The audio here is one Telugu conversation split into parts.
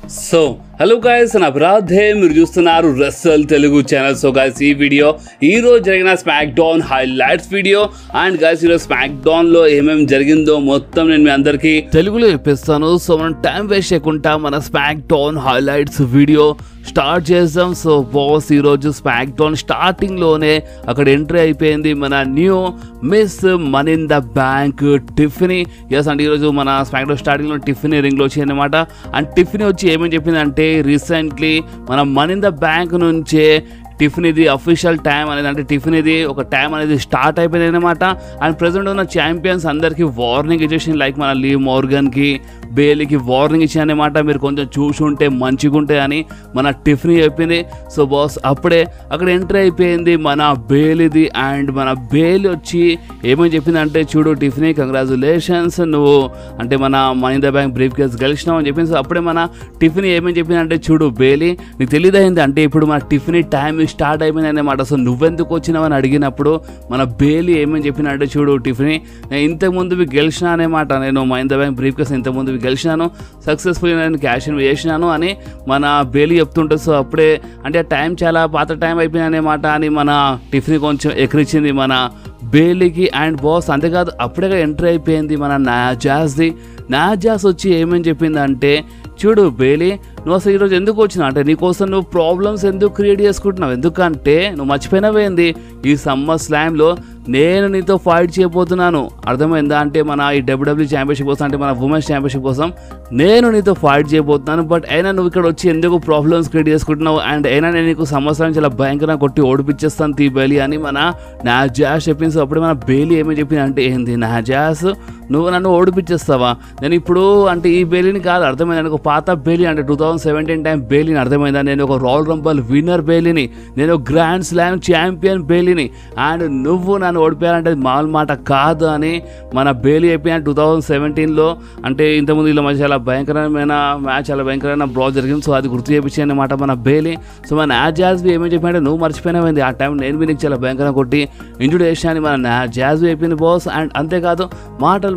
సో హలో గైస్, నా అభిరాధే మీరు చూస్తున్నారు Russell Telugu channel. So guys, ఈ వీడియో ఈరోజు జరిగిన SmackDown highlights video. And guys, ఈరోజు స్మాక్ డౌన్ లో ఏమేమి జరిగిందో మొత్తం నేను మీ అందరికీ తెలుగులో చెప్పిస్తాను. సో మనం టైం వేస్ట్ చేయకుండా మన SmackDown highlights video start చేద్దాం. సో బాస్, ఈరోజు స్మాక్ డౌన్ స్టార్టింగ్ లోనే అక్కడ ఎంట్రీ అయిపోయింది మన new Miss money in the Bank Tiffany. Yes అంటే ఈరోజు మన స్మాక్ డౌన్ స్టార్టింగ్ లో టిఫినీ రింగ్ లో వచ్చింది అనమాట. అండ్ టిఫినీ వచ్చి ఏమని చెప్పిందంటే, రీసెంట్లీ మన మనీ ఇన్ ద బ్యాంక్ నుంచే టిఫినీది అఫీషియల్ టైం అనేది, అంటే టిఫినీది ఒక టైం అనేది స్టార్ట్ అయిపోయింది అనమాట. అండ్ ప్రెసెంట్ ఉన్న ఛాంపియన్స్ అందరికీ వార్నింగ్ ఇచ్చేసింది. లైక్ మన లీ మోర్గన్కి, బేలీకి వార్నింగ్ ఇచ్చింది అనమాట. మీరు కొంచెం చూసుంటే మంచిగా ఉంటాయి అని మన టిఫినీ చెప్పింది. సో బాస్, అప్పుడే అక్కడ ఎంట్రీ అయిపోయింది మన బేలీది. అండ్ మన బేలీ వచ్చి ఏమని చెప్పిందంటే, చూడు టిఫినీ, కంగ్రాచులేషన్స్, నువ్వు అంటే మన money in the bank briefcase గెలిచినావు అని చెప్పింది. సో అప్పుడే మన టిఫినీ ఏమని చెప్పిందంటే, చూడు బేలీ, నీకు తెలియదైంది అంటే ఇప్పుడు మన టిఫినీ టైం స్టార్ట్ అయిపోయింది అన్నమాట. సో నువ్వెందుకు వచ్చినావని అడిగినప్పుడు మన బేలీ ఏమని చెప్పినంటే, చూడు టిఫినీ, నేను ఇంతకుముందు గెలిచినా అనమాట, నేను money in the bank brief case ఇంతకుముందు గెలిచినాను, సక్సెస్ఫుల్లీ నేను క్యాష్ ఇన్ చేసినాను అని మన బేలీ చెప్తుంటుంది. సో అప్పుడే అంటే టైం చాలా పాత టైం అయిపోయింది అన్నమాట అని మన టిఫినీ కొంచెం ఎక్కిరించింది మన బేలీకి. అండ్ బాస్ అంతేకాదు, అప్పుడే ఎంట్రీ అయిపోయింది మన నాజాస్ది. నాజాస్ వచ్చి ఏమని చెప్పిందంటే, చూడు బేలీ, నువ్వు అసలు ఈరోజు ఎందుకు వచ్చినావు అంటే, నీకోసం నువ్వు ప్రాబ్లమ్స్ ఎందుకు క్రియేట్ చేసుకుంటున్నావు, ఎందుకంటే నువ్వు మర్చిపోయినవేంది, ఈ సమ్మర్ స్లామ్లో నేను నీతో ఫైట్ చేయబోతున్నాను, అర్థమైందా? అంటే మన ఈ డబ్ల్యూడబ్ల్యూ ఛాంపియన్షిప్ కోసం, అంటే మన ఉమెన్స్ ఛాంపియన్షిప్ కోసం నేను నీతో ఫైట్ చేయబోతున్నాను. బట్ అయినా నువ్వు ఇక్కడ వచ్చి ఎందుకు ప్రాబ్లమ్స్ క్రియేట్ చేసుకుంటున్నావు, అండ్ అయినా నేను నీకు సంవత్సరం చాలా భయంకరంగా కొట్టి ఓడిపించేస్తాను తీ బేలీ అని మన నాజాస్ చెప్పింది. సో అప్పుడే మన బేలీ ఏమని చెప్పింది అంటే, ఏంది నాజాస్, నువ్వు నన్ను ఓడిపించేస్తావా? నేను ఇప్పుడు అంటే ఈ బేలీని కాదు, అర్థమైందా? నాకు పాత బేలీ అంటే 2017 టైం బేలీని, అర్థమైందా? నేను ఒక రాయల్ రంబల్ విన్నర్ బేలీని, నేను గ్రాండ్ స్లామ్ ఛాంపియన్ బేలీని, అండ్ నువ్వు నన్ను ఓడిపోయాలంటే మామూలు మాట కాదు అని మన బేలీ అయిపోయిన 2017లో. అంటే ఇంతకుముందు ఇలా మధ్య చాలా భయంకరమైన మ్యాచ్, చాలా భయంకరమైన బ్రా జరిగింది. సో అది గుర్తు చేయించాయి అన్నమాట మన బేలీ. సో మన నాజాస్బీ ఏమని చెప్పినట్టే, నువ్వు మర్చిపోయినమైంది, ఆ టైం నేను నీకు చాలా భయంకరంగా కొట్టి ఇంజురీ చేసిన అని మన నాజాస్బీ అయిపోయింది బాస్. అండ్ అంతేకాదు,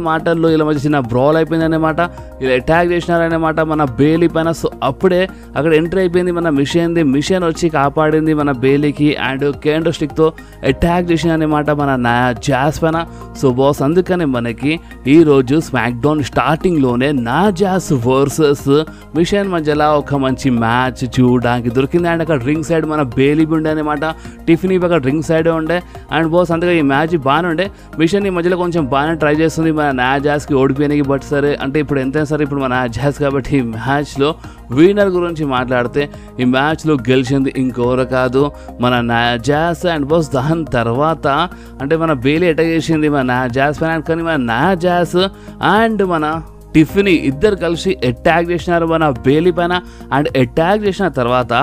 మాటల్లో ఇలా మధ్య చిన్న బ్రాల్ అయిపోయింది అన్నమాట, ఇలా అటాక్ చేసినారన్నమాట మన బేలీ పైన. సో అప్పుడే అక్కడ ఎంట్రీ అయిపోయింది మన మిషన్ వచ్చి కాపాడింది మన బేలీకి. అండ్ కేండో స్టిక్తో అటాక్ చేసిన అన్నమాట మన నాజాస్ పైన. సో బాస్, అందుకనే మనకి ఈరోజు స్మాక్ డౌన్ స్టార్టింగ్లోనే నాజాస్ వర్సెస్ మిషన్ మధ్యలో ఒక మంచి మ్యాచ్ చూడడానికి దొరికింది. అండ్ అక్కడ రింగ్ సైడ్ మన బేలీ ఉండే అనమాట, టిఫినీ అక్కడ రింగ్ సైడే ఉండే. అండ్ బాస్, అందుకే ఈ మ్యాచ్ బాగానే ఉండే. మిషన్ ఈ మధ్యలో కొంచెం బాగానే ట్రై చేస్తుంది మన నాజాస్కి ఓడిపోయినాయి. బట్ సరే, అంటే ఇప్పుడు ఎంతైనా సరే ఇప్పుడు మన నాజాస్ కాబట్టి ఈ మ్యాచ్లో విన్నర్ గురించి మాట్లాడితే, ఈ మ్యాచ్లో గెలిచింది ఇంకెవరు కాదు మన నాజాస్. అండ్ బాస్, దాని తర్వాత అంటే మన బేలీ అటాక్ చేసింది మన నాజాస్ పైన, కానీ మన నాజాస్ అండ్ మన టిఫినీ ఇద్దరు కలిసి అటాక్ చేసినారు మన బేలీ పైన. అండ్ అటాక్ చేసిన తర్వాత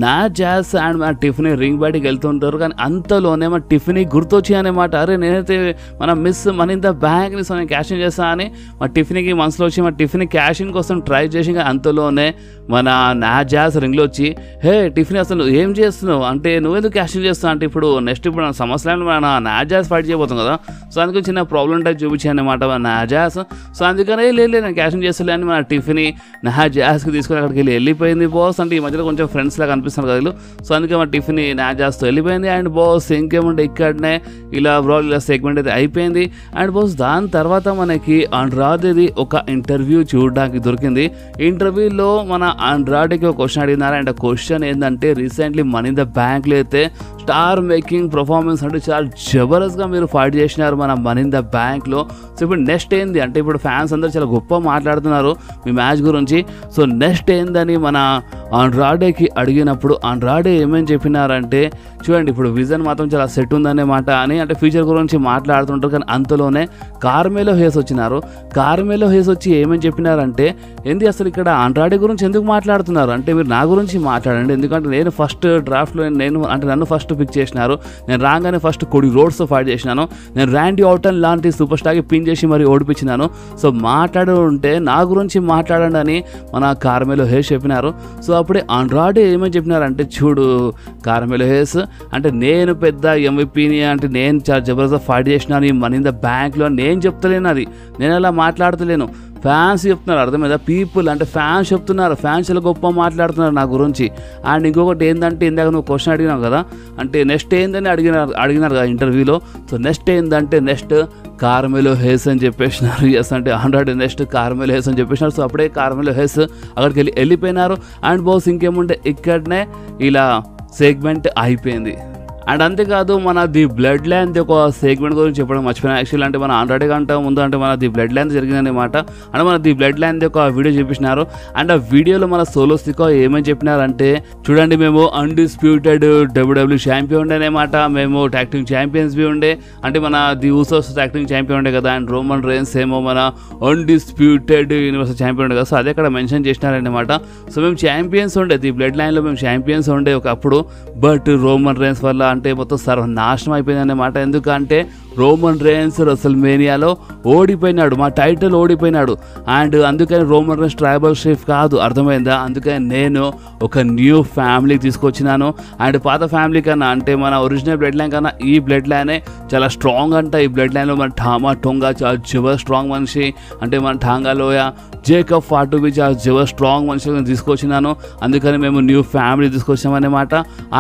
నాజాస్ అండ్ మన టిఫినీ రింగ్ బయటికి వెళ్తుంటారు. కానీ అంతలోనే మన టిఫినీ గుర్తొచ్చి అనమాట, అరే నేనైతే మన మిస్ మనీ ఇన్ ద బ్యాంక్ని సో నేను క్యాష్ ఇన్ చేస్తాను అని మా టిఫినీకి మనసులో వచ్చి మన టిఫినీ క్యాష్ ఇన్ కోసం ట్రై చేసి, అంతలోనే మన నాజాస్ రింగ్లో వచ్చి, హే టిఫినీ, అసలు ఏం చేస్తున్నావు అంటే, నువ్వెందుకు క్యాష్ ఇన్ చేస్తావు అంటే, ఇప్పుడు నెక్స్ట్ ఇప్పుడు మన సమస్యలను మన నాజాస్ ఫైట్ చేయబోతాం కదా. సో అందుకు చిన్న ప్రాబ్లం టైప్ చూపించాను అనమాట మన నాజాస్. సో అందుకనే లేదు నేను క్యాష్ ఇన్ చేస్తలే అని మన టిఫినీ నాజాస్కి తీసుకుని అక్కడికి వెళ్ళిపోయింది బాస్. అంటే ఈ మధ్యలో కొంచెం ఫ్రెండ్స్ లాగా అనిపిస్తున్నారు కదా వీళ్ళు. సో అందుకే మన టిఫినీ నాజాస్తో వెళ్ళిపోయింది. అండ్ బాస్, ఇంకేముంటే ఇక్కడనే ఇలా బ్రాల్ ఇలా సెగ్మెంట్ అయితే అయిపోయింది. అండ్ బాస్, దాని తర్వాత మనకి అండ్రాడేది ఒక ఇంటర్వ్యూ చూడడానికి దొరికింది. ఇంటర్వ్యూలో మన అండ్రాడేకి ఒక క్వశ్చన్ అడిగినారు. అండ్ ఆ క్వశ్చన్ ఏంటంటే, రీసెంట్లీ మనీ ఇన్ ద బ్యాంక్లో అయితే స్టార్ మేకింగ్ పర్ఫార్మెన్స్ అంటే చాలా జబర్దస్త్గా మీరు ఫైట్ చేసినారు మన మనీ ఇన్ ద బ్యాంక్లో. సో ఇప్పుడు నెక్స్ట్ ఏంది అంటే, ఇప్పుడు ఫ్యాన్స్ అందరూ చాలా గొప్ప మాట్లాడుతున్నారు మీ మ్యాచ్ గురించి. సో నెక్స్ట్ ఏందని మన అండ్రాడేకి అడిగినప్పుడు అండ్రాడే ఏమేమి చెప్పినారంటే, చూడండి ఇప్పుడు విజన్ మాత్రం చాలా సెట్ ఉందనే మాట అని, అంటే ఫ్యూచర్ గురించి మాట్లాడుతుంటారు. కానీ అంతలోనే కార్మెలో హేస్ వచ్చినారు. కార్మెలో హేస్ వచ్చి ఏమేమి చెప్పినారంటే, ఏంది అసలు ఇక్కడ అండ్రాడే గురించి ఎందుకు మాట్లాడుతున్నారు అంటే, మీరు నా గురించి మాట్లాడండి, ఎందుకంటే నేను ఫస్ట్ డ్రాఫ్ట్లో నన్ను ఫస్ట్ పిక్ చేసినారు, నేను రాగానే ఫస్ట్ కొడి రోడ్స్తో ఫైట్ చేసినాను, నేను ర్యాండీ ఆర్టన్ లాంటి సూపర్ స్టార్కి పిన్ చేసి మరి ఓడిపించినాను. సో ఉంటే నా గురించి మాట్లాడండి అని మన కార్మెలో హేస్ చెప్పినారు. సో అప్పుడే అండ్రాడే ఏమని చెప్పినారంటే, చూడు కార్మెలో హేస్, అంటే నేను పెద్ద ఎంవిపిని, అంటే నేను చాలా జబర్దస్త్ ఫైట్ చేసినాను ఈ మనీ ఇన్ ద బ్యాంక్లో, నేను చెప్తలేను, అది నేను అలా మాట్లాడతలేను, ఫ్యాన్స్ చెప్తున్నారు, అర్థమైందా? పీపుల్ అంటే ఫ్యాన్స్ చెప్తున్నారు, ఫ్యాన్స్ చాలా గొప్ప మాట్లాడుతున్నారు నా గురించి. అండ్ ఇంకొకటి ఏంటంటే ఇందాక నువ్వు క్వశ్చన్ అడిగినావు కదా, అంటే నెక్స్ట్ ఏందని అడిగినారు కదా ఇంటర్వ్యూలో. సో నెక్స్ట్ ఏంటంటే నెక్స్ట్ కార్మెలో హెస్ అని చెప్పేసినారు. ఎస్ అంటే 100 నెక్స్ట్ కార్మెలో హెస్ అని చెప్పేసినారు. సో అప్పుడే కార్మెలో హెస్ అక్కడికి వెళ్ళిపోయినారు. అండ్ బాస్ ఇంకేముంటే ఇక్కడనే ఇలా సెగ్మెంట్ అయిపోయింది. అండ్ అంతేకాదు మన ది బ్లడ్ లైన్ ఒక సెగ్మెంట్ గురించి చెప్పడం మర్చిపోయినా. యాక్చువల్లీ అంటే మన 100 గంట ముందు అంటే మన ది బ్లడ్ లైన్ జరిగిందనమాట. అంటే మన ది బ్లడ్ లైన్ ఒక వీడియో చూపించినారు. అండ్ ఆ వీడియోలో మన సోలో సికో ఏమని చెప్పినారంటే, చూడండి మేము అన్డిస్ప్యూటెడ్ WWE ఛాంపియన్ ఉండే అనమాట, మేము టాక్టింగ్ ఛాంపియన్స్ బి ఉండే, అంటే మన ది ఊసోస్ టాక్టింగ్ ఛాంపియన్ ఉండే కదా. అండ్ రోమన్ రేన్స్ ఏమో మన అన్డిస్ప్యూటెడ్ యూనివర్సల్ ఛాంపియన్ ఉండే కదా. సో అదే అక్కడ మెన్షన్ చేసినారనమాట. సో మేము ఛాంపియన్స్ ఉండే, ది బ్లడ్ లైన్లో మేము ఛాంపియన్స్ ఉండే ఒకప్పుడు, బట్ రోమన్ రేన్స్ వల్ల అంటే మొత్తం సర్వనాశనం అయిపోయింది అన్నమాట. ఎందుకంటే రోమన్ రేన్స్ రెసల్మేనియాలో ఓడిపోయినాడు, మా టైటిల్ ఓడిపోయినాడు. అండ్ అందుకని రోమన్ రేన్స్ ట్రైబల్ షీఫ్ కాదు, అర్థమైందా? అందుకని నేను ఒక న్యూ ఫ్యామిలీకి తీసుకొచ్చినాను. అండ్ పాత ఫ్యామిలీ కన్నా అంటే మన ఒరిజినల్ బ్లడ్ లైన్ కన్నా ఈ బ్లడ్ లైనే చాలా స్ట్రాంగ్ అంట. ఈ బ్లడ్ లైన్లో మన ఠామా టొంగా చాలా జబర్ స్ట్రాంగ్ మనిషి, అంటే మన ఠాంగాలోయ జేకబ్ ఫాటుబి చాలా జబర్ స్ట్రాంగ్ మనిషి తీసుకొచ్చినాను. అందుకని మేము న్యూ ఫ్యామిలీ తీసుకొచ్చామన్నమాట.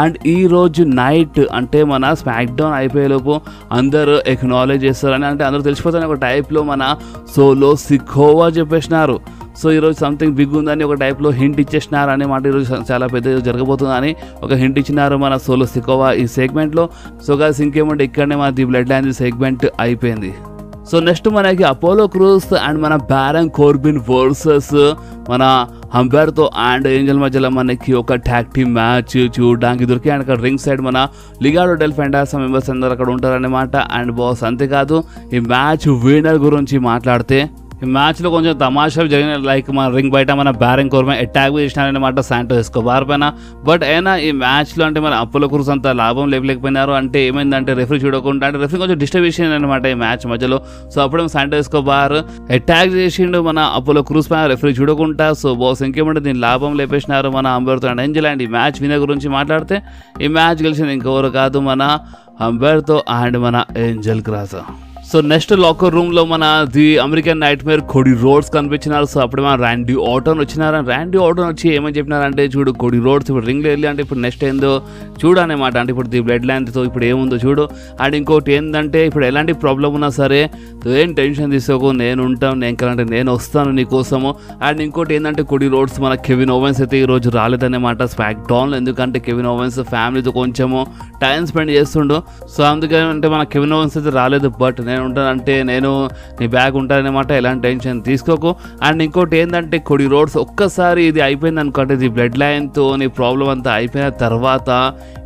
అండ్ ఈరోజు నైట్ అంటే మన స్మాక్ డౌన్ అయిపోయేలోపు అందరూ ఎక్నాలెడ్జ్ చేస్తారని, అంటే అందరూ తెలిసిపోతారని ఒక టైప్లో మన సోలో సికోవా చెప్పేసినారు. సో ఈరోజు సంథింగ్ బిగ్ ఉందని ఒక టైప్లో హింట్ ఇచ్చేసినారు అనమాట. ఈరోజు చాలా పెద్ద జరగబోతుందని ఒక హింట్ ఇచ్చినారు మన సోలో సికోవా ఈ సెగ్మెంట్లో. సో గాయ్స్ ఇంకేమంటే ఇక్కడనే మన ది బ్లడ్ లైన్ సెగ్మెంట్ అయిపోయింది. సో నెక్స్ట్ మనకి అపోలో క్రూస్ అండ్ మన బ్యారన్ కోర్బిన్ వర్సెస్ మన హంబర్తో అండ్ ఏంజల్ మధ్యలో మనకి ఒక ట్యాగ్ టీమ్ మ్యాచ్ చూడడానికి దొరికి. అండ్ అక్కడ రింగ్ సైడ్ మన లిగాడో డెల్ ఫెంటాసా మెంబర్స్ అందరూ అక్కడ ఉంటారన్నమాట. అండ్ బాస్ అంతేకాదు ఈ మ్యాచ్ విన్నర్ గురించి మాట్లాడితే, ఈ మ్యాచ్లో కొంచెం తమాషాలు జరిగిన, లైక్ మన రింగ్ బయట మన బ్యారన్ కోర్బిన్ అటాక్ చేసినారనమాట శాంటో ఎస్కోబార్ పైన. బట్ అయినా ఈ మ్యాచ్లో అంటే మన అపోలో క్రూస్ అంత లాభం లేకపోయినారు. అంటే ఏమైందంటే రెఫరీ చూడకుండా, అంటే రెఫరీ కొంచెం డిస్టర్బ్ చేసింది అనమాట ఈ మ్యాచ్ మధ్యలో. సో అప్పుడే శాంటో ఎస్కోబార్ అటాక్ చేసిండు మన అపోలో క్రూస్ పైన, రెఫరీ చూడకుండా. సో బాస్ ఇంకేమంటే దీని లాభం లేపేసినారు మన హంబర్తో అండ్ ఏంజల్. అండ్ ఈ మ్యాచ్ వినర్ గురించి మాట్లాడితే ఈ మ్యాచ్ గెలిచింది ఇంకెవరు కాదు మన హంబర్తో అండ్ మన Angel Garza. So next locker రూమ్లో మన the American nightmare Cody Rhodes కనిపించినారు. సో అప్పుడు మన ర్యాండీ ఆర్టన్ వచ్చినారు. ర్యాండీ ఆర్టన్ వచ్చి ఏమని చెప్పినారంటే, చూడు కోడీ రోడ్స్ ఇప్పుడు రింగ్లో వెళ్ళి అంటే ఇప్పుడు నెక్స్ట్ ఏందో చూడనమాట, అంటే ఇప్పుడు ది బ్లడ్ లైన్తో ఇప్పుడు ఏముందో చూడు. అండ్ ఇంకోటి ఏంటంటే ఇప్పుడు ఎలాంటి ప్రాబ్లం ఉన్నా సరే ఏం టెన్షన్ తీసుకోకు, నేను ఉంటాను, నేను వస్తాను నీ కోసము. అండ్ ఇంకోటి ఏంటంటే కోడీ రోడ్స్ మన కెవిన్ ఓవెన్స్ అయితే ఈరోజు రాలేదన్నమాట స్మాక్ డౌన్లో. ఎందుకంటే కెవిన్ ఓవెన్స్ ఫ్యామిలీతో కొంచెము టైం స్పెండ్ చేస్తుండు. సో అందుకని అంటే మన కెవిన్ ఓవెన్స్ అయితే రాలేదు, బట్ నేను ఉంటానంటే నేను నీ బ్యాగ్ ఉంటానన్నమాట, ఎలాంటి టెన్షన్ తీసుకోకు. అండ్ ఇంకోటి ఏంటంటే కోడీ రోడ్స్ ఒక్కసారి ఇది అయిపోయింది అనుకుంటే ఇది బ్లడ్ లైన్తో నీ ప్రాబ్లం అంతా అయిపోయిన తర్వాత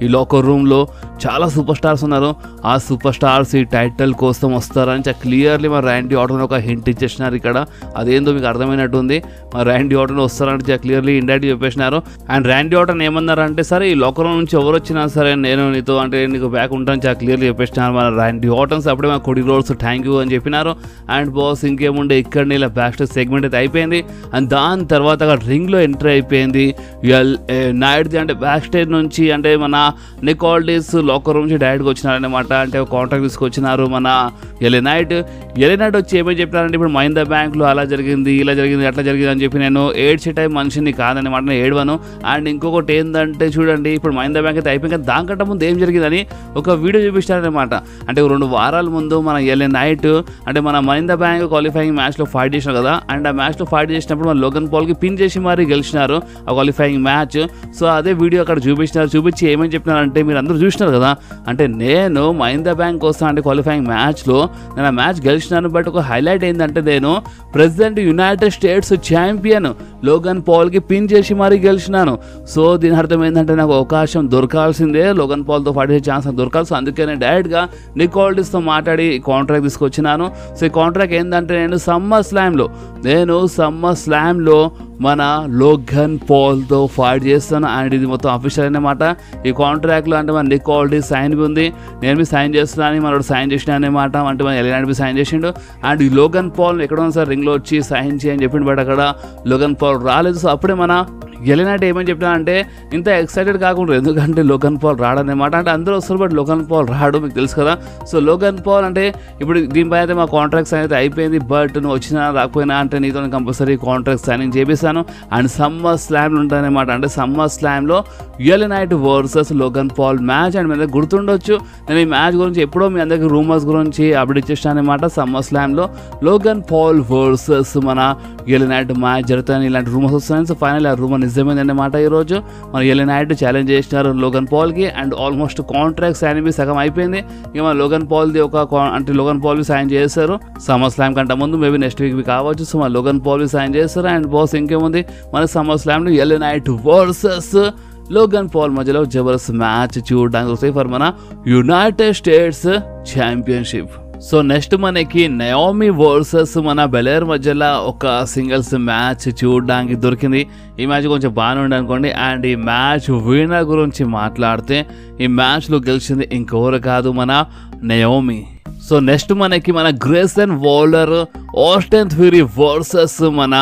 ఈ లాకర్ రూమ్లో చాలా సూపర్ స్టార్స్ ఉన్నారు. ఆ సూపర్ స్టార్స్ ఈ టైటిల్ కోసం వస్తారని చాలా క్లియర్లీ మా ర్యాండీ ఆర్టన్ ఒక హింట్ ఇచ్చేసినారు ఇక్కడ. అదేందో మీకు అర్థమైనట్టుంది, మా ర్యాండీ ఆర్టన్ వస్తారంటే చాలా క్లియర్లీ ఇండైరెక్ట్ చెప్పేసినారు. అండ్ ర్యాండీ ఆర్టన్ ఏమన్నారంటే, సరే ఈ లాకర్ రూమ్ నుంచి ఎవరు వచ్చినా సరే నేను నీతో అంటే నీకు బ్యాక్ ఉంటాను చాలా క్లియర్లీ చెప్పేసినారు మన ర్యాండీ ఆర్టన్స్. అప్పుడే మా కోడీ రోడ్స్ థ్యాంక్ యూ అని చెప్పినారు. అండ్ బాస్ ఇంకేముండే ఇక్కడ ఇలా బ్యాక్ స్టేజ్ సెగ్మెంట్ అయితే అయిపోయింది. అండ్ దాని తర్వాత అక్కడ రింగ్లో ఎంట్రీ అయిపోయింది నైట్ది. అంటే బ్యాక్ స్టేజ్ నుంచి అంటే మన నిక్ ఆల్డిస్ లాకర్ రూమ్ నుంచి డైరెక్ట్గా వచ్చినారనమాట. అంటే ఒక కాంట్రాక్ట్ తీసుకొచ్చినారు మన ఎలే నైట్ వచ్చి ఏమని చెప్పినారంటే, ఇప్పుడు మహీంద్రా బ్యాంక్లో అలా జరిగింది ఇలా జరిగింది అట్లా జరిగింది అని చెప్పి, నేను ఏడ్చే టైం మనిషిని కాదనమాట, నేను ఏడవను. అండ్ ఇంకొకటి ఏంటంటే చూడండి ఇప్పుడు మహీంద్రా బ్యాంక్ అయితే అయిపోయింది కదా, దానికంటే ముందు ఏం జరిగిందని ఒక వీడియో చూపిస్తారనమాట. అంటే 2 వారాల ముందు మన ఎల్ఏ నైట్ అంటే మన మహీంద్రా బ్యాంక్ క్వాలిఫైయింగ్ మ్యాచ్లో ఫైట్ చేసినారు కదా. అండ్ ఆ మ్యాచ్లో ఫైట్ చేసినప్పుడు మన లోగన్ పాల్కి పిన్ చేసి మరీ గెలిచినారు ఆ క్వాలిఫైయింగ్ మ్యాచ్. సో అదే వీడియో అక్కడ చూపించి ఏమని చెప్పినారంటే, మీరు అందరూ చూసినారు కదా, అంటే నేను మహీంద్రా బ్యాంక్ కోసం అంటే క్వాలిఫైయింగ్ మ్యాచ్లో నేను ఆ మ్యాచ్ గెలిచినాను. బట్ ఒక హైలైట్ ఏంటంటే నేను president United States champion Logan పాల్కి పిన్ చేసి మరీ గెలిచినాను. సో దీని అర్థం ఏంటంటే నాకు అవకాశం దొరకాల్సిందే, లోగన్ పాల్తో ఫైట్ చేసే ఛాన్స్ దొరకాల్సి. అందుకే నేను డైరెక్ట్గా నిక్ ఆల్డిస్తో మాట్లాడి కాంట్రాక్ట్ తీసుకొచ్చినాను. సో ఈ కాంట్రాక్ట్ ఏంటంటే నేను సమ్మర్ స్లామ్లో మన లోగన్ పాల్తో ఫైట్ చేస్తాను. అండ్ ఇది మొత్తం అఫీషియల్ అన్నమాట. ఈ కాంట్రాక్ట్లో అంటే మన నిక్ ఆల్డిస్ సైన్ ఉంది, నేను మీ సైన్ చేస్తున్నాను, మనోడు సైన్ చేసిన అనమాట. అంటే మన ఎలినాడ్ సైన్ చేసిండు. అండ్ ఈ లోగన్ పాల్ ఎక్కడ ఉంది సార్ రింగ్లో వచ్చి సైన్ చేయని చెప్పిండు, బట్ అక్కడ లోగన్ పాల్ రాలేదు. సో అప్పుడే మన గెలినట్టు ఏమని చెప్పినానంటే ఇంత ఎక్సైటెడ్ కాకుండా, ఎందుకంటే లోగన్ పాల్ రాడనమాట. అంటే అందరూ వస్తారు బట్ లోగన్ పాల్ రాడు, మీకు తెలుసు కదా. సో లోగన్ పాల్ అంటే ఇప్పుడు దీనిపై అయితే మా కాంట్రాక్ట్స్ అయితే అయిపోయింది, బట్ నువ్వు వచ్చినా రాకపోయినా అంటే నీతో కంపల్సరీ కాంట్రాక్ట్ సైనింగ్ చేపిస్తాను అండ్ సమ్మర్ స్లామ్లు ఉంటాయన్నమాట. అంటే సమ్మర్ స్లామ్లో L Knight versus Logan Paul match. And మీ అందరికి గుర్తుండొచ్చు, నేను ఈ మ్యాచ్ గురించి ఎప్పుడో మీ అందరికి రూమర్స్ గురించి అప్డేట్ ఇచ్చేసాను అనమాట. సమ్మర్ స్లామ్లో లోగన్ పాల్ వర్సెస్ మన ఎల్ నైట్ మ్యాచ్ జరుగుతాయని ఇలాంటి రూమర్స్ వస్తున్నాయి. సో ఫైనల్ ఆ రూమర్ నిజమైందన్నమాట. ఈరోజు మన ఎల్ నైట్ ఛాలెంజ్ చేసినారు లోగన్ పాల్కి అండ్ ఆల్మోస్ట్ కాంట్రాక్ట్ సైన్ సగం అయిపోయింది. ఇక మన లోగన్ పాల్ది అంటే లోగన్ పాల్ సైన్ చేస్తారు సమ్మర్ స్లామ్ కంటే ముందు, మేబీ నెక్స్ట్ వీక్ కావచ్చు. సో మన లోగన్ పాల్ సైన్ చేస్తారు అండ్ బాస్ ఇంకేముంది మన సమ్మర్ స్లామ్లో L Knight versus Logan Paul మధ్యలో జబర్దస్త్ మ్యాచ్ చూడడానికి వస్తాయి ఫర్ మన United states championship. So next మనకి నయోమి వర్సెస్ మన బెలేర్ మధ్యలో ఒక సింగిల్స్ మ్యాచ్ చూడడానికి దొరికింది. ఈ మ్యాచ్ కొంచెం బాగానే ఉండే అనుకోండి. అండ్ ఈ మ్యాచ్ విన్నర్ గురించి మాట్లాడితే ఈ మ్యాచ్లో గెలిచింది ఇంకెవరు కాదు, మన నయోమి. సో నెక్స్ట్ మనకి మన gracing Waller Austin theory versus మన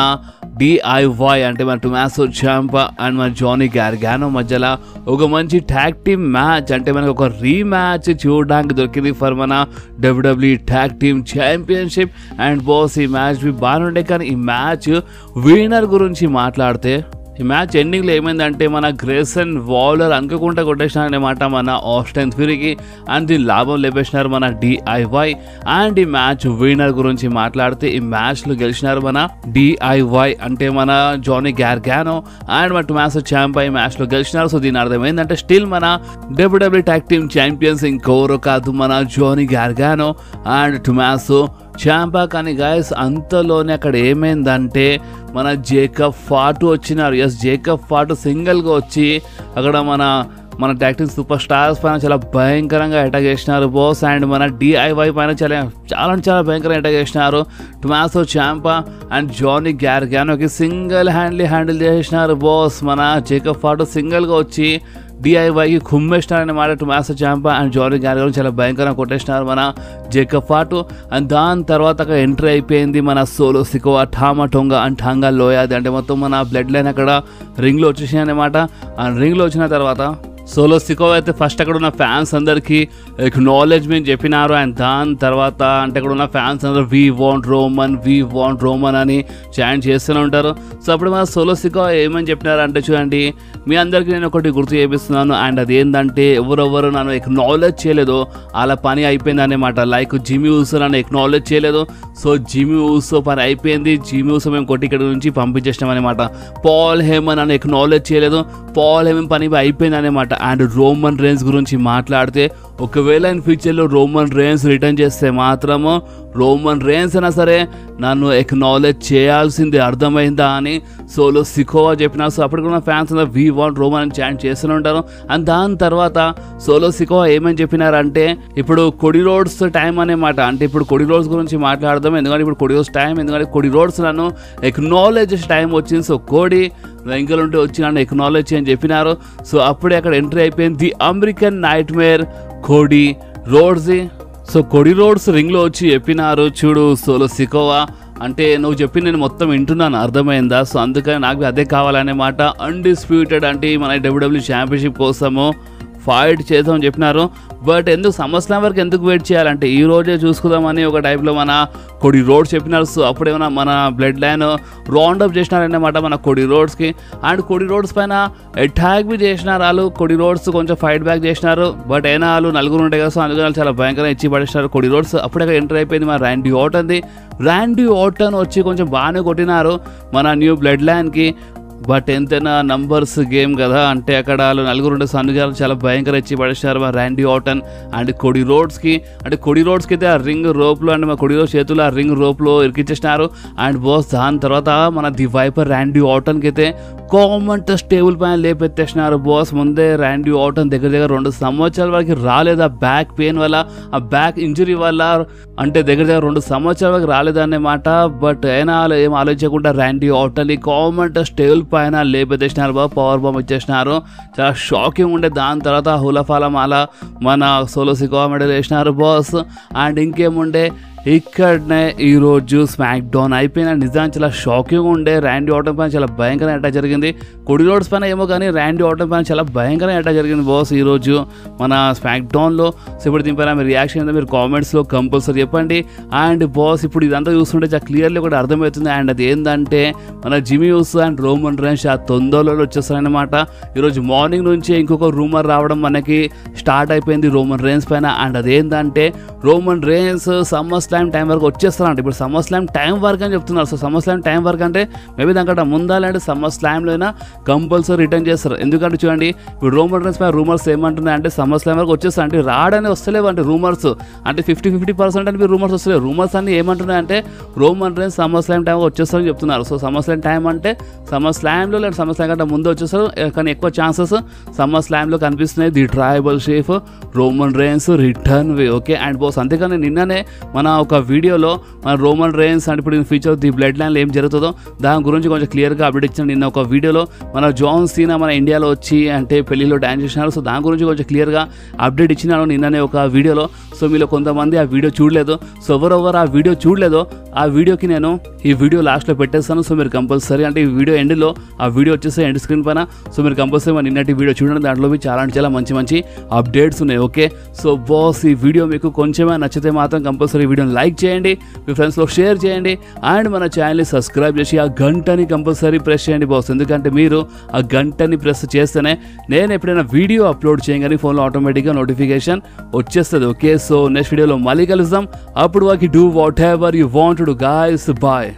DIY అంటే మన టొమాసో చాంపా అండ్ మన జానీ గార్గానో మధ్యలో ఒక మంచి ట్యాగ్ టీమ్ మ్యాచ్, అంటే మనకు ఒక రీమ్యాచ్ చూడడానికి దొరికింది ఫర్ మన WWE tag team championship. And boss ఈ మ్యాచ్ బాగానే ఉండే, కానీ ఈ మ్యాచ్ విన్నర్ గురించి మాట్లాడితే ఈ మ్యాచ్ ఎండింగ్లో ఏమైందంటే మన గ్రేసన్ వాలర్ అనుకోకుండా కొట్టేసినారనమాట మన ఆస్టిన్ థ్యూరీకి అండ్ దీని లాభం లేపేసినారు మన DIY. అండ్ ఈ మ్యాచ్ విన్నర్ గురించి మాట్లాడితే ఈ మ్యాచ్లో గెలిచినారు మన DIY అంటే మన జానీ గార్గానో అండ్ మన టొమాసో చాంపా ఈ మ్యాచ్లో గెలిచినారు. సో దీని అర్థం ఏంటంటే స్టిల్ మన WWE ట్యాగ్ టీమ్ ఛాంపియన్స్ ఇంకెవరో కాదు, మన జానీ గార్గానో అండ్ టొమాసో చాంపా. కానీ గైస్ అంతలోనే అక్కడ ఏమైందంటే మన జేకబ్ ఫాటు వచ్చినారు. ఎస్, జేకబ్ ఫాటు సింగిల్గా వచ్చి అక్కడ మన ట్యాగ్ టీమ్ సూపర్ స్టార్స్ పైన చాలా భయంకరంగా అటాక్ చేసినారు బాస్. అండ్ మన DIY పైన చాలా భయంకరంగా అటాక్ చేసినారు. Tomaso చాంపా and Jonny గార్గానోకి single handle చేసినారు బాస్. మన జేకబ్ ఫాటు సింగిల్గా వచ్చి DIYకి కుమ్మేసినారన్నమాట. టొమాసో చాంపా అండ్ జానీ గార్గానో చాలా భయంకరంగా కొట్టేసినారు మన జేకబ్ ఫాటు. అండ్ దాని తర్వాత అక్కడ ఎంట్రీ అయిపోయింది మన Solo Sikoa, Tama Tonga and Tonga లోయాది. అంటే మొత్తం మన బ్లడ్ లైన్ అక్కడ రింగ్లో వచ్చేసినాయి అనమాట. అండ్ రింగ్లో వచ్చిన తర్వాత సోలో సికోవా అయితే ఫస్ట్ అక్కడ ఉన్న ఫ్యాన్స్ అందరికీ ఎక్నాలెడ్జ్మెంట్ చెప్పినారు. అండ్ దాని తర్వాత అంటే అక్కడ ఉన్న ఫ్యాన్స్ అందరూ వీ వాంట్ రోమన్ అని చాంట్ చేస్తూనే ఉంటారు. సో అప్పుడు మన సోలో సికోవా ఏమని చెప్పినారు అంటే, చూడండి మీ అందరికీ నేను ఒకటి గుర్తు చేపిస్తున్నాను, అండ్ అదేంటంటే ఎవరెవరు నన్ను ఎక్నాలెడ్జ్ చేయలేదో అలా పని అయిపోయింది అనమాట. లైక్ జిమ్మీ ఊసో నన్ను ఎక్నాలెడ్జ్ చేయలేదు, సో జిమ్మీ ఊసో పని అయిపోయింది, జిమ్మీ ఊసో మేము కొట్టి ఇక్కడ నుంచి పంపించేసినాం అనమాట. పాల్ హేమన్ నన్ను ఎక్నాలెడ్జ్ చేయలేదు, పాల్ హేమన్ పని అయిపోయింది అనమాట. అండ్ రోమన్ రేన్స్ గురించి మాట్లాడితే ఒకవేళ ఇన్ ఫ్యూచర్లో రోమన్ రేన్స్ రిటర్న్ చేస్తే మాత్రము రోమన్ రేన్స్ అయినా సరే నన్ను ఎక్నాలెడ్జ్ చేయాల్సిందే, అర్థమైందా అని సోలో సికోవా చెప్పినారు. సో అప్పుడు కూడా ఫ్యాన్స్ అందరూ వీ వాంట్ రోమన్ అని చాంట్ చేస్తూనే ఉంటారు. అండ్ దాని తర్వాత సోలో సికోవా ఏమని చెప్పినారంటే ఇప్పుడు కొడి రోడ్స్ టైం అనేమాట. అంటే ఇప్పుడు కొడి రోడ్స్ గురించి మాట్లాడదాం, ఎందుకంటే ఇప్పుడు కొడి రోడ్స్ టైం, ఎందుకంటే కొడి రోడ్స్ నన్ను ఎక్నాలెడ్జ్ టైం వచ్చింది. సో కోడి వెంకలు ఉంటే వచ్చి నన్ను ఎక్నాలెడ్జ్ అని చెప్పినారు. సో అప్పుడే అక్కడ ఎంట్రీ అయిపోయింది the American nightmare Cody Rhodes. So Cody Rhodes రింగ్లో వచ్చి చెప్పినారు, చూడు సోలో సికోవా అంటే నువ్వు చెప్పి నేను మొత్తం వింటున్నాను, అర్థమైందా? సో అందుకని నాకు అదే కావాలనే మాట. అన్డిస్ప్యూటెడ్ అంటే మన WWE ఛాంపియన్షిప్ కోసము ఫైట్ చేద్దామని చెప్పినారు. బట్ ఎందుకు సంవత్సరం వరకు ఎందుకు వెయిట్ చేయాలంటే ఈ రోజే చూసుకుందామని ఒక టైప్లో మన కొడి రోడ్స్ చెప్పినారు. సో అప్పుడేమైనా మన బ్లడ్ లైన్ రౌండప్ చేసినారన్నమాట మన కొడి రోడ్స్కి. అండ్ కొడి రోడ్స్ పైన అటాక్ బి చేసినారు వాళ్ళు. కొడి రోడ్స్ కొంచెం ఫైట్ బ్యాక్ చేసినారు, బట్ అయినా వాళ్ళు నలుగురు ఉంటాయి కదా, సో అందుకని వాళ్ళు చాలా భయంకరంగా ఇచ్చి పడేసినారు కొడి రోడ్స్. అప్పుడే ఎంటర్ అయిపోయింది మన ర్యాండీ ఆర్టన్ వచ్చి కొంచెం బాగానే కొట్టినారు మన న్యూ బ్లడ్ లైన్కి. బట్ ఎంతైనా నంబర్స్ గేమ్ కదా, అంటే అక్కడ వాళ్ళు నలుగురు ఉండే సన్నుగారు చాలా భయంకర ఇచ్చి పడేసినారు మా ర్యాండీ ఆర్టన్ అండ్ కొడి రోడ్స్కి. అంటే కొడి రోడ్స్కి అయితే ఆ రింగ్ రోప్లో అంటే మా కొడి రోడ్ చేతులు ఆ రింగ్ రోప్లో ఇరికిచ్చేసినారు. అండ్ బాస్ దాని తర్వాత మన ది వైపర్ ర్యాండీ ఆర్టన్కి అయితే కామన్ టేబుల్ పైన లేపెత్తేసినారు బాస్. ముందే ర్యాండీ ఆర్టన్ దగ్గర 2 సంవత్సరాల వరకు రాలేదు ఆ బ్యాక్ పెయిన్ వల్ల, ఆ బ్యాక్ ఇంజరీ వల్ల, అంటే దగ్గర 2 సంవత్సరాల వరకు రాలేదన్నమాట. బట్ అయినా ఏం ఆలోచించకుండా ర్యాండీ ఆర్టన్ కామన్ టేబుల్ పైన లేపెత్తేసినారు బాబు, పవర్ బాంబ్ ఇచ్చేసినారు. చాలా షాకింగ్ ఉండే. దాని తర్వాత హులఫాల మాల మన సోలో సికోవా మెడల్ వేసినారు బాస్. అండ్ ఇంకేముండే ఇక్కడనే ఈరోజు స్మాక్ డౌన్ అయిపోయిన నిజానికి చాలా షాకింగ్ ఉండే. ర్యాండీ ఆర్టన్ పైన చాలా భయంకరమైన అటాక్ జరిగింది. కొడి రోడ్స్ పైన ఏమో కానీ ర్యాండీ ఆర్టన్ పైన చాలా భయంకరమైన అటాక్ జరిగింది బాస్ ఈరోజు మన స్మాక్ డౌన్లో. సో ఇప్పుడు దీనిపైన మీ రియాక్షన్ ఏంటో మీరు కామెంట్స్లో కంపల్సరీ చెప్పండి. అండ్ బాస్ ఇప్పుడు ఇదంతా చూస్తుంటే చాలా క్లియర్లీ కూడా అర్థమవుతుంది. అండ్ అది ఏంటంటే మన Jimny use and Roman rains ఆ తొందరలో వచ్చేస్తారనమాట. ఈరోజు మార్నింగ్ నుంచి ఇంకొక రూమర్ రావడం మనకి స్టార్ట్ అయిపోయింది రోమన్ రేన్స్ పైన. అండ్ అదేంటంటే Roman Reigns summer slam time వరకు వచ్చేస్తారంట. ఇప్పుడు సమ్మర్ స్లామ్ టైం వరకు అని చెప్తున్నారు. సో సమ్మర్ స్లామ్ టైం వరకు అంటే మేబీ దానికంటే ముందాలంటే సమ్మర్ స్లామ్లో అయినా కంపల్సరీ రిటర్న్ చేస్తారు. ఎందుకంటే చూడండి ఇప్పుడు రోమన్ రేన్స్ పైన రూమర్స్ ఏమంటున్నాయి అంటే సమ్మర్ స్లామ్ వరకు వచ్చేస్తారు అంటే రాడని వస్తలేవు అంటే రూమర్స్ అంటే 50% అని రూమర్స్ వస్తలేవు. రూమర్స్ అన్ని ఏమంటున్నాయి అంటే Roman Reigns summer slam time వచ్చేస్తారని చెప్తున్నారు. సో సమ్మర్ స్లామ్ టైం అంటే సమ్మర్ స్లామ్లో లేదా సమ్మర్ స్లామ్ కంటే ముందు వచ్చేస్తారు. కానీ ఎక్కువ ఛాన్సెస్ సమ్మర్ స్లామ్లో కనిపిస్తున్నాయి. The tribal షీఫ్ Roman rains return way. Okay and boss అంతేకాని నిన్ననే మన ఒక వీడియోలో మన రోమన్ రేన్స్ అంటే ఇప్పుడు ఫ్యూచర్ ది బ్లడ్ లైన్లో ఏం జరుగుతుందో దాని గురించి కొంచెం క్లియర్గా అప్డేట్ ఇచ్చాను. నిన్న ఒక వీడియోలో మన జాన్ సీనా మన ఇండియాలో వచ్చి అంటే పెళ్లిలో డాన్స్ చేసినారు. సో దాని గురించి కొంచెం క్లియర్గా అప్డేట్ ఇచ్చినాను నిన్ననే ఒక వీడియోలో. సో మీలో కొంతమంది ఆ వీడియో చూడలేదు. సో ఎవరెవరు ఆ వీడియో చూడలేదో ఆ వీడియోకి నేను ఈ వీడియో లాస్ట్లో పెట్టేస్తాను. సో మీరు కంపల్సరీ అంటే ఈ వీడియో ఎండ్లో ఆ వీడియో వచ్చేస్తే ఎండ్ స్క్రీన్ పైన. సో మీరు కంపల్సరీ మన నిన్నటి వీడియో చూడండి. దాంట్లో చాలా అంటే చాలా మంచి అప్డేట్స్ ఉన్నాయి. ఓకే సో బాస్ ఈ వీడియో మీకు కొంచెమే నచ్చితే మాత్రం కంపల్సరీ వీడియోని లైక్ చేయండి, మీ ఫ్రెండ్స్లో షేర్ చేయండి అండ్ మన ఛానల్ని సబ్స్క్రైబ్ చేసి ఆ గంటని కంపల్సరీ ప్రెస్ చేయండి బాస్. ఎందుకంటే మీరు ఆ గంటని ప్రెస్ చేస్తేనే నేను ఎప్పుడైనా వీడియో అప్లోడ్ చేయగానే ఫోన్లో ఆటోమేటిక్గా నోటిఫికేషన్ వచ్చేస్తుంది. ఓకే సో నెక్స్ట్ వీడియోలో మళ్ళీ కలుద్దాం. అప్పుడు వాకి do whatever you want to guys. Bye.